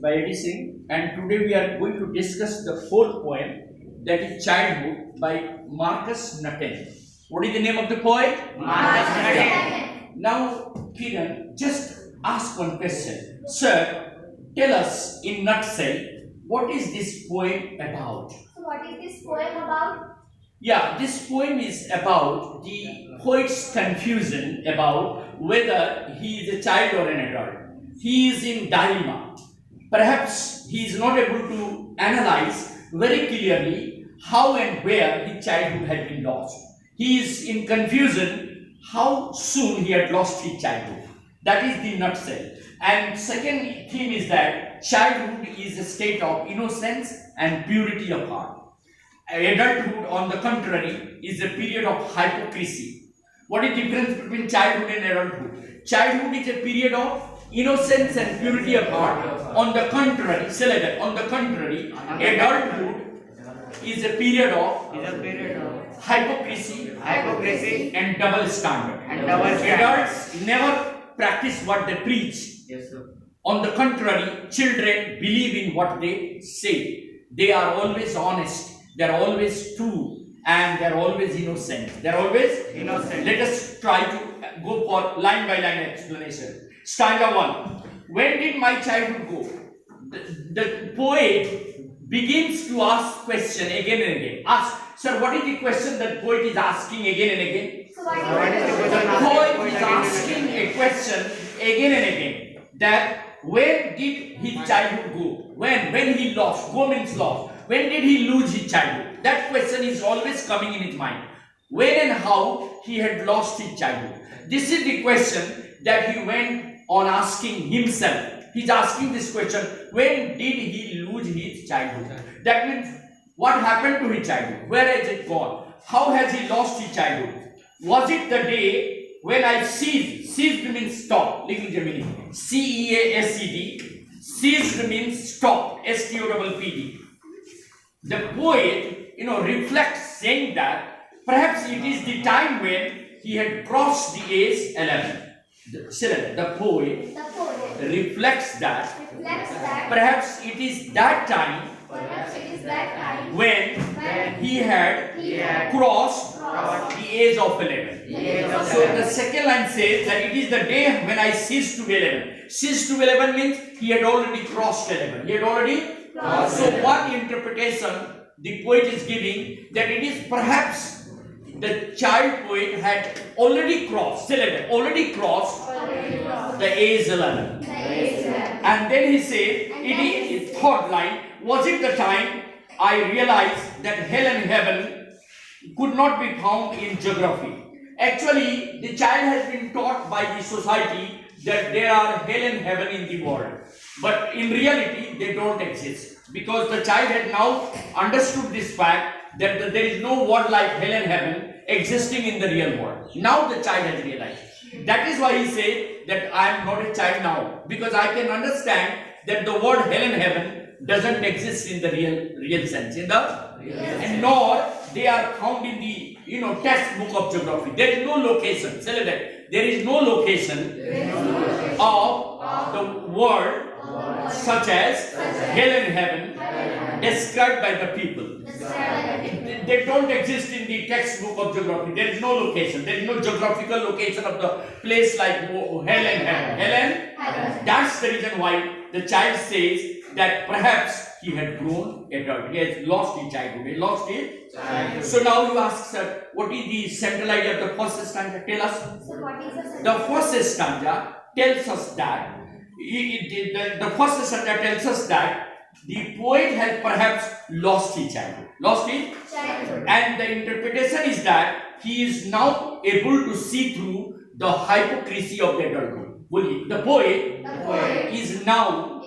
by Edison, and today we are going to discuss the fourth poem, that is Childhood by Marcus Nutten. What is the name of the poet? Marcus Nutten. Now, Kiran, just ask one question. Sir, tell us in nutshell, what is this poem about? So what is this poem about? Yeah, this poem is about the poet's confusion about whether he is a child or an adult. He is in dilemma. Perhaps he is not able to analyze very clearly how and where his childhood had been lost. He is in confusion how soon he had lost his childhood. That is the nutshell. And second theme is that childhood is a state of innocence and purity of heart. Adulthood, on the contrary, is a period of hypocrisy. What is the difference between childhood and adulthood? Childhood is a period of innocence and purity of heart. On the contrary, adulthood is a period of hypocrisy and double standard. Adults never practice what they preach. Yes, sir. On the contrary, children believe in what they say. They are always honest. They are always true, and they are always innocent. They are always innocent. Let us try to go for line by line explanation. Stanza 1. When did my childhood go? The poet begins to ask question again and again. Ask, sir, what is the question that poet is asking again and again? So what is the The poet is asking a question again and again. That when did his childhood go? When he lost. Go means lost. When did he lose his childhood? That question is always coming in his mind. When and how he had lost his childhood. This is the question that he went on asking himself. He's asking this question, when did he lose his childhood? That means, what happened to his childhood? Where has it gone? How has he lost his childhood? Was it the day when I ceased? Ceased means stop. Listen to me. C-E-A-S-E-D. Ceased means stop. S-T-O-P-P-D. The poet, reflects saying that perhaps it is the time when he had crossed the age 11. The poet reflects that perhaps it is that time when he had crossed the age of 11. So the second line says that it is the day when I ceased to be 11. Ceased to be 11 means he had already crossed 11. He had already crossed. So one interpretation the poet is giving, that it is perhaps the child poet had already crossed the age 11. And then he said, it is third line, was it the time I realized that hell and heaven could not be found in geography? Actually, the child has been taught by the society that there are hell and heaven in the world. But in reality, they don't exist. Because the child had now understood this fact that there is no word like hell and heaven existing in the real world. Now the child has realized. That is why he said that I am not a child now. Because I can understand that the word hell and heaven doesn't exist in the real sense. And nor they are found in the textbook of geography. There is no location. Say that. There is no location of the word such as hell and heaven described by the people. They don't exist in the textbook of geography. There is no location. There is no geographical location of the place like hell and heaven. That's the reason why the child says that perhaps he had grown adult. He has lost his childhood. He lost his childhood. So now you ask, sir, what is the central idea of the first stanza? Tell us. So what is The first stanza tells us that the first stanza tells us that the poet has perhaps lost his childhood. And the interpretation is that he is now able to see through the hypocrisy of the adulthood. The poet is now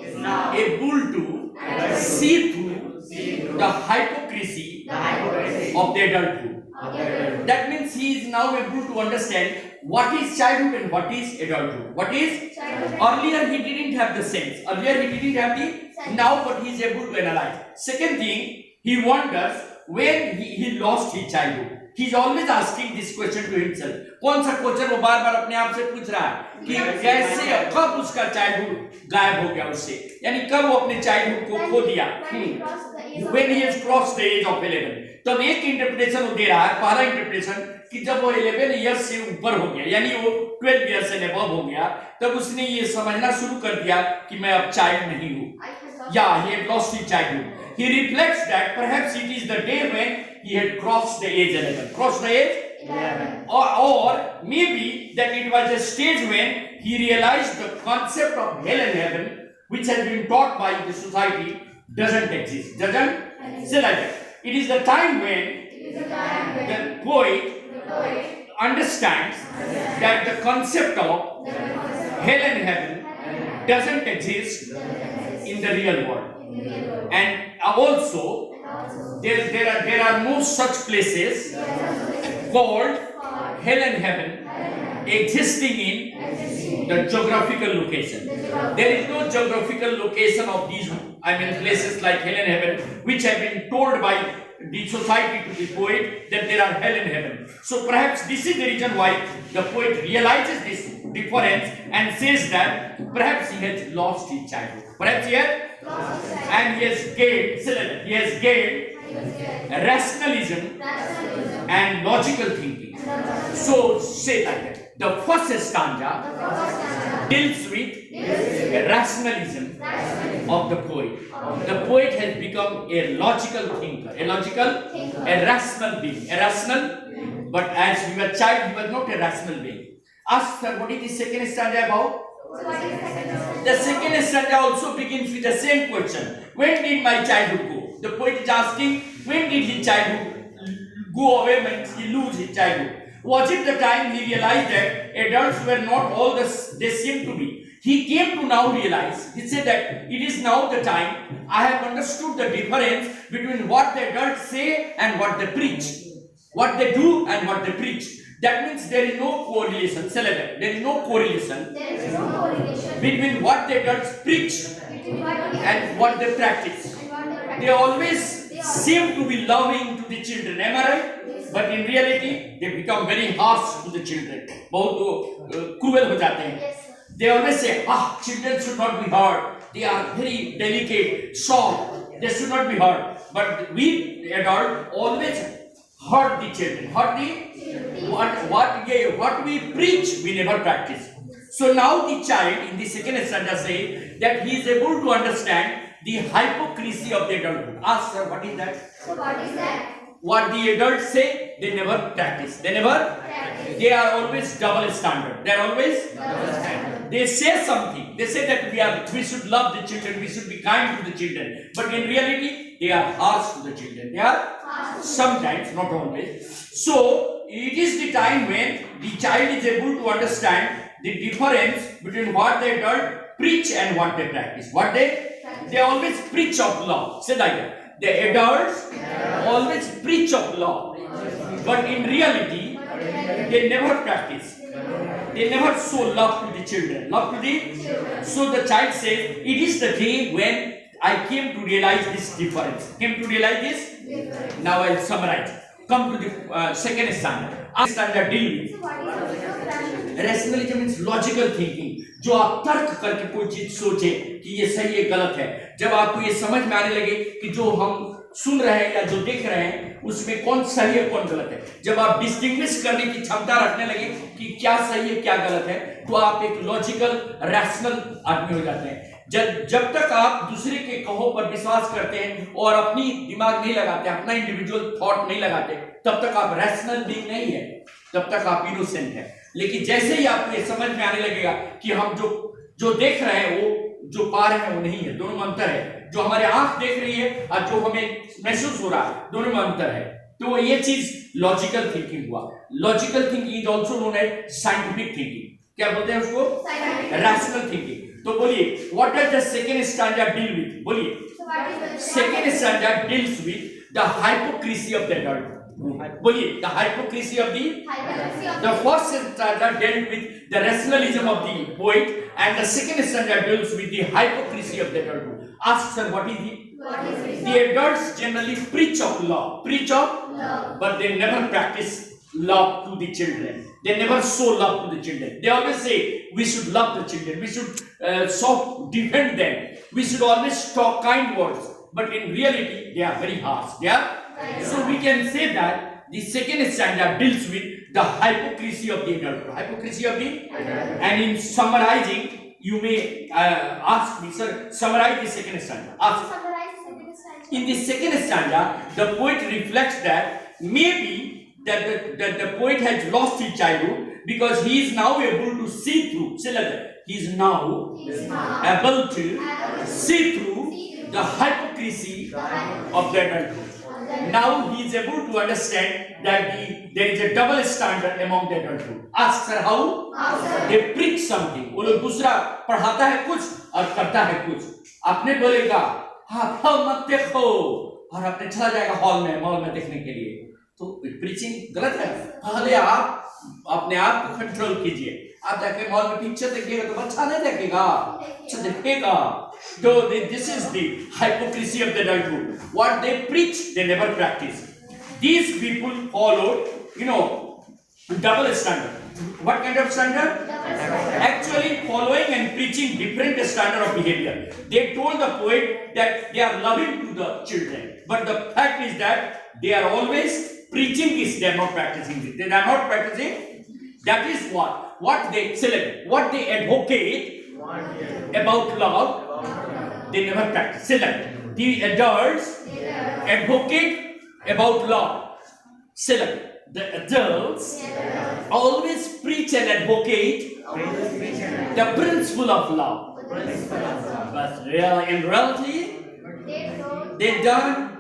able to see through the hypocrisy of the adulthood. That means he is now able to understand what is childhood and what is adulthood. What is childhood? Earlier he didn't have the sense. Earlier he didn't have the now, but he is able to analyze. Second thing, he wonders when he lost his childhood. He is always asking this question to himself. कौन सा question वो बार बार अपने आप से पूछ रहा है कि कैसे कब उसका चाइल्डहुड गायब हो गया उससे, यानी कब वो अपने चाइल्डहुड को खो दिया. When he has crossed the age of 11. तब एक इंटरप्रिटेशन वो दे रहा है, पहला इंटरप्रिटेशन कि जब वो 11 इयर्स से ऊपर हो गया, यानी वो 12 इयर्स से अबव हो गया, तब उसने ये समझना शुरू कर दिया कि मैं अब चाइल्ड नहीं हूँ. Yeah, he had lost his childhood. He reflects that perhaps it is the day when he had crossed the age 11. Crossed the age 11. Or maybe that it was a stage when he realized the concept of hell and heaven, which has been taught by the society, doesn't exist. Doesn't? Say like that. It is the time when the poet understands that the concept of hell and heaven doesn't exist in the real world. And also there are no such places called hell and heaven existing in the geographical location. There is no geographical location of these, places like hell and heaven, which have been told by the society to the poet that there are hell and heaven. So perhaps this is the reason why the poet realizes this difference and says that perhaps he has lost his childhood. Perhaps he has and he has gained rationalism and logical thinking. So say like that. The first stanza deals with rationalism of the poet. The poet has become a logical thinker, a rational being, but as he was a child, he was not a rational being. Ask sir, what is the second stanza about? The second stanza also begins with the same question. When did my childhood go? The poet is asking, when did his childhood go away, means he lose his childhood? Was it the time he realized that adults were not all they seem to be? He came to now realize, he said that it is now the time I have understood the difference between what the adults say and what they preach. What they do and what they preach. That means there is no correlation. There is no correlation between what the adults preach and what they practice. They always seem to be loving to the children. Am I right? But in reality, they become very harsh to the children. बहुत cruel हो जाते हैं. They always say, children should not be hurt. They are very delicate, soft. They should not be hurt. But we, the adult, always hurt the children. Hurt the what we preach, we never practice. So now the child in the second stanza says that he is able to understand the hypocrisy of the adulthood. Ask sir, what is that? So what is that? What the adults say, they never practice. They are always double standard. They are always double standard. They say something. They say that we should love the children, we should be kind to the children. But in reality, they are harsh to the children. They are sometimes, not always. So it is the time when the child is able to understand the difference between what the adult preach and what they practice. What they always preach of love. Say like that. The adults always preach of love, but in reality, they never practice. They never show love to the children. So the child says, it is the day when I came to realize this difference. Now I'll summarize. Come to the second stanza. Stanza deal with. Rationalism means logical thinking. जो आप तर्क करके कोई चीज सोचे कि ये सही है गलत है, जब आपको ये समझ में आने लगे कि जो हम सुन रहे हैं या जो देख रहे हैं उसमें कौन सही है कौन गलत है, जब आप डिस्टिंग्विश करने की क्षमता रखने लगे कि क्या सही है क्या गलत है, तो आप एक लॉजिकल रैशनल आदमी हो जाते हैं. जब तक आप दूसरे के कहो पर विश्वास करते हैं और अपनी दिमाग नहीं लगाते, अपना इंडिविजुअल थॉट नहीं लगाते, तब तक आप रैशनल बीइंग नहीं है, तब तक आप इनोसेंट है. लेकिन जैसे ही आपको ये समझ में आने लगेगा कि हम जो देख रहे हैं वो जो पा रहे हैं वो नहीं है, दोनों में अंतर है. जो हमारे आंख देख रही है और जो हमें महसूस हो रहा है, दोनों में अंतर है. तो ये चीज लॉजिकल थिंकिंग हुआ. Logical thinking is also known as scientific thinking. क्या बोलते हैं उसको? Rational thinking. तो बोलिए, what does the second stanza deal with? बोलिए, second stanza deals with the hypocrisy of the adult. बोलिए, the hypocrisy of the first stanza dealt with the rationalism of the poet, and the second stanza deals with the hypocrisy of the adult. Ask sir, what is the adults generally preach of love. Preach of Love. but they never practice love to the children. They never show love to the children. They always say we should love the children, we should defend them, we should always talk kind words. But in reality, they are very harsh. They are. So we can say that the second standard deals with the hypocrisy of the adulthood. Hypocrisy of the and in summarizing, you may ask me, sir, summarize the second standard. Ask. Summarize the second stanza. In the second stanza, the poet reflects that maybe that the poet has lost his childhood because he is now able to see through. Say like that. He is now able to see through the hypocrisy of the adulthood. Now he is able to understand that there is a double standard among the adulthood. Ask sir how? They preach something. वो लोग दूसरा पढ़ाता है कुछ और करता है कुछ. आपने बोलेगा हाँ फल मत देखो और आपने चला जाएगा हॉल में देखने के लिए. तो प्रीचिंग गलत है. पहले आप अपने आप को कंट्रोल कीजिए. आप जाके मॉल में पिक्चर देखिएगा तो बच्चा नहीं देखेगा, अच्छा देखेगा. So this is the hypocrisy of the adulthood. What they preach, they never practice. These people followed, double standard. What kind of standard? Actually following and preaching different standard of behavior. They told the poet that they are loving to the children, but the fact is that they are always preaching this. They are not practicing it. They are not practicing. That is what they select, what they advocate about love. They never practice. Select. The adults advocate about love. Select. The adults always preach and advocate the principle of love. But in reality, they don't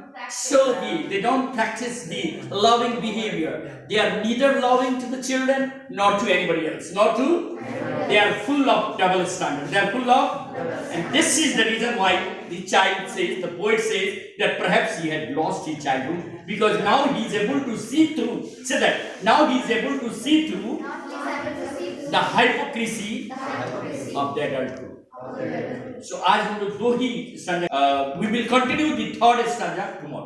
they don't practice the loving behavior. They are neither loving to the children nor to anybody else. They are full of double standard. They are full of, and this is the reason why the child says, the poet says that perhaps he had lost his childhood because now he is able to see through. Say that now he is able to see through the hypocrisy of the adulthood. So आज हम लोग दो ही stanza, we will continue the third stanza tomorrow.